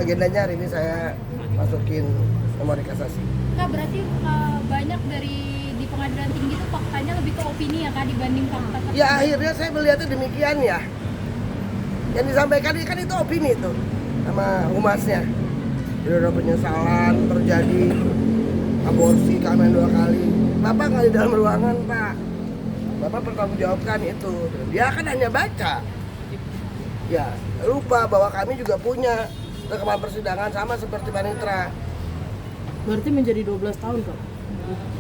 agendanya hari ini saya masukin memori kasasi. Kak, berarti banyak dari di pengadilan tinggi itu faktanya lebih ke opini ya Kak dibanding fakta. Ya akhirnya saya melihatnya demikian ya. Yang disampaikan kan itu opini tuh sama humasnya. Jadi ada penyesalan terjadi aborsi kami 2 kali. Bapak nggak di dalam ruangan Pak. Bapak pertanggungjawabkan itu. Dia kan hanya baca. Ya lupa bahwa kami juga punya rekaman persidangan sama seperti Panitra. Berarti menjadi 12 tahun Kak?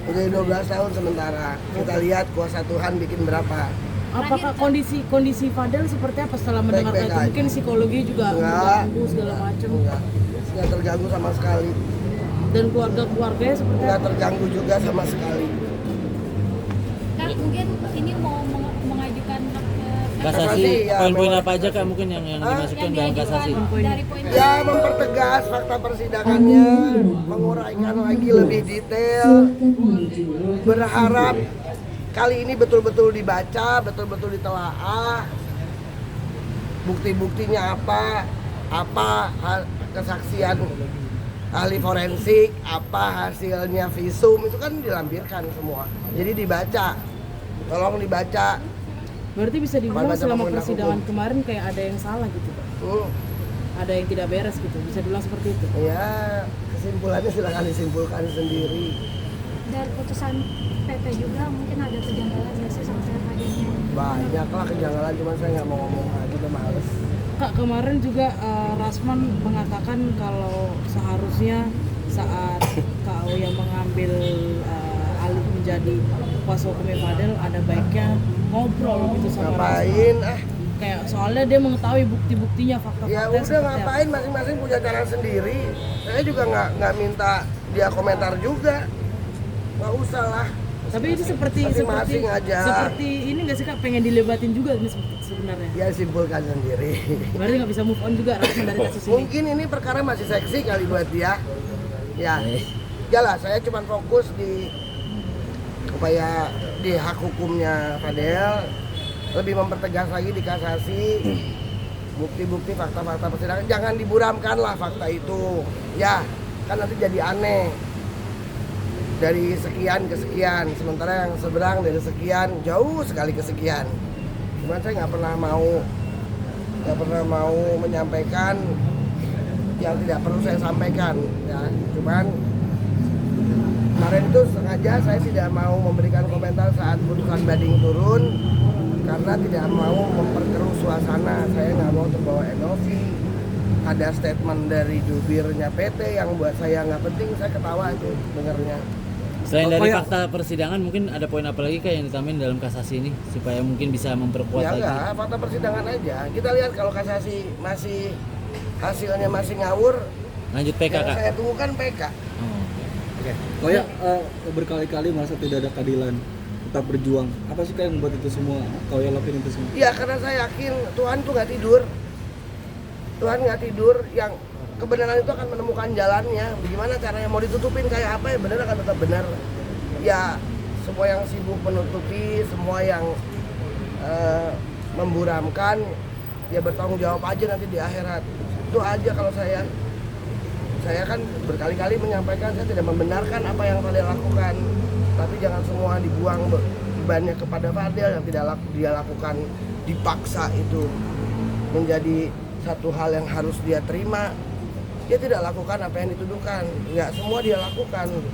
Menjadi 12 tahun sementara. Kita lihat kuasa Tuhan bikin berapa. Apakah kondisi Fadel seperti apa setelah mendengar Baik-baik itu? aja. Mungkin psikologi juga terganggu segala macam. Nggak terganggu sama sekali. Dan keluarganya seperti Nggak apa? terganggu juga sama sekali. Kak, mungkin ini mau mengajukan hak Kasasi, ya, poin-poin memang. apa aja Kak mungkin yang dimasukkan dalam kasasi? dari poin Ya mempertegas fakta persidangannya, menguraikan lagi lebih detail. Berharap kali ini betul-betul dibaca, betul-betul ditelaah. Bukti-buktinya apa kesaksian ahli forensik, apa hasilnya visum, itu kan dilampirkan semua. Jadi dibaca, tolong dibaca. Berarti bisa dibilang Baca selama undang-undang persidangan hukum. kemarin kayak ada yang salah gitu Kak? Ada yang tidak beres gitu, bisa dibilang seperti itu? Ya kesimpulannya silakan disimpulkan sendiri. dari putusan PP juga mungkin ada kejanggalan nggak sih sama saya Fadilnya? Banyak lah kejanggalan, cuman saya nggak mau ngomong lagi, udah males. Kak, kemarin juga Rasman mengatakan kalau seharusnya saat KU yang mengambil alih menjadi kuasa hukumnya Fadel ada baiknya ngobrol gitu sama Ngapain Rasman. Kayak soalnya dia mengetahui bukti-buktinya, Ya fakta-fakta udah seperti apa. ngapain, masing-masing punya cara sendiri. Saya juga nggak minta dia komentar juga, nggak usah lah. Tapi ini seperti Masing-masing aja. seperti ini nggak sih Kak, pengen dilebatin juga ini sebenarnya. Dia simpulkan sendiri. Berarti nggak bisa move on juga Rasman dari kasus ini. Mungkin ini perkara masih seksi kali buat dia. Ya, lah saya cuma fokus di upaya di hak hukumnya Fadel, lebih mempertegas lagi di kasasi, bukti-bukti fakta-fakta persidangan, jangan diburamkan lah fakta itu. Ya, kan nanti jadi aneh. Dari sekian ke sekian, sementara yang seberang dari sekian jauh sekali ke sekian. Cuman saya nggak pernah mau menyampaikan yang tidak perlu saya sampaikan. Ya, cuman kemarin itu sengaja saya tidak mau memberikan komentar saat putusan banding turun karena tidak mau memperkeruh suasana. Saya nggak mau terbawa emosi. Ada statement dari jubirnya PT yang buat saya nggak penting, saya ketawa itu dengarnya. Selain dari fakta persidangan mungkin ada poin apa lagi Kak yang ditambahin dalam kasasi ini supaya mungkin bisa memperkuat Ya lagi? enggak, fakta persidangan aja. Kita lihat kalau kasasi masih hasilnya masih ngawur, Lanjut PK yang Kak. saya tunggukan PK. Kayak berkali-kali merasa tidak ada keadilan, tetap berjuang. Apa sih Kak yang membuat itu semua? Kau yang lakuin itu semua? Ya karena saya yakin Tuhan tuh nggak tidur. Tuhan nggak tidur, yang kebenaran itu akan menemukan jalannya. Bagaimana caranya mau ditutupin kayak apa ya, benar akan tetap benar. Ya semua yang sibuk menutupi, semua yang memburamkan, ya bertanggung jawab aja nanti di akhirat. Itu aja kalau saya kan berkali-kali menyampaikan saya tidak membenarkan apa yang Fadel lakukan, tapi jangan semua dibuang bebannya kepada Fadel yang tidak dia lakukan dipaksa, itu menjadi satu hal yang harus dia terima. Dia tidak lakukan apa yang dituduhkan, nggak semua dia lakukan gitu.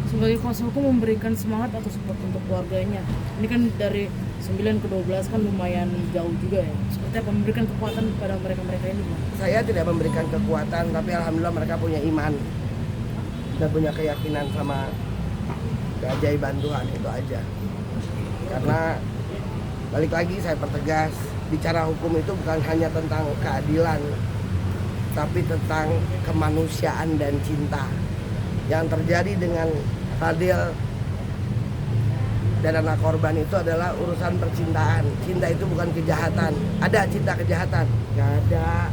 Sebagai kuasa hukum memberikan semangat atau support untuk keluarganya. Ini kan dari 9 ke 12 kan lumayan jauh juga ya. Seperti apa memberikan kekuatan kepada mereka-mereka ini? Saya tidak memberikan kekuatan, tapi alhamdulillah mereka punya iman dan punya keyakinan sama keajaiban Tuhan, itu aja. Karena balik lagi saya pertegas, bicara hukum itu bukan hanya tentang keadilan, tapi tentang kemanusiaan dan cinta. Yang terjadi dengan Fadel dan anak korban itu adalah urusan percintaan. Cinta itu bukan kejahatan. Ada cinta kejahatan? Gak ada.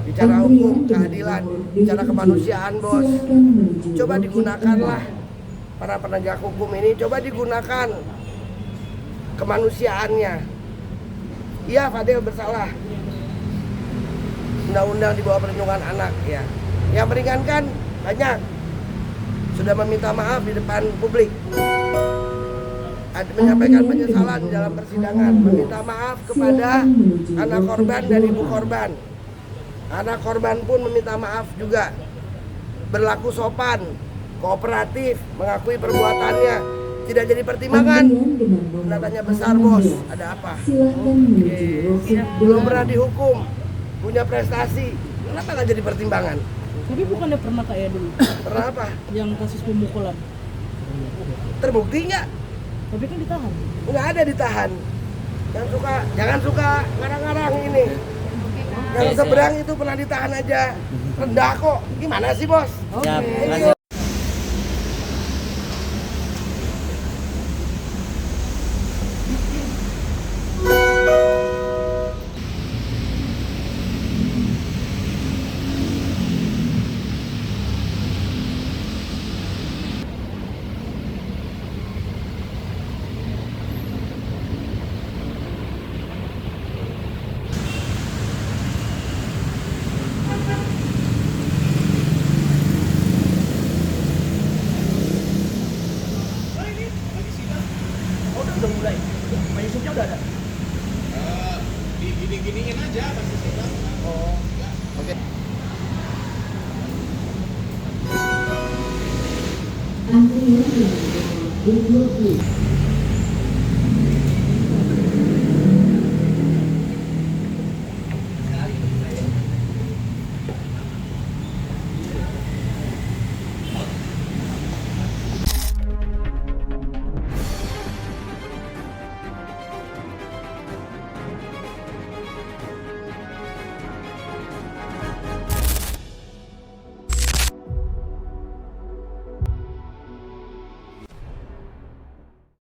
Bicara hukum, keadilan, bicara kemanusiaan, bos. Coba digunakanlah para penegak hukum ini, coba digunakan kemanusiaannya. Iya, Fadel bersalah. undang-undang di bawah perlindungan anak ya. Yang meringankan banyak. Sudah meminta maaf di depan publik. Menyampaikan penyesalan dalam persidangan, meminta maaf kepada anak korban dan ibu korban. Anak korban pun meminta maaf juga. Berlaku sopan, kooperatif, mengakui perbuatannya, tidak jadi pertimbangan. Tanya besar bos, ada apa? Belum pernah dihukum, punya prestasi, kenapa nggak jadi pertimbangan? Tapi bukannya pernah kayak dulu Pernah apa? yang kasus pemukulan, Terbukti nggak? tapi kan ditahan. Nggak ada ditahan. Jangan suka ngarang-ngarang ini. Yang seberang itu pernah ditahan aja, rendah kok. Gimana sih bos? Siap. Thank you. Makasih. Udah mulai. Yusufnya udah ada. Digini-giniin aja masih sidang. Oh. Oke. Antrian yang 20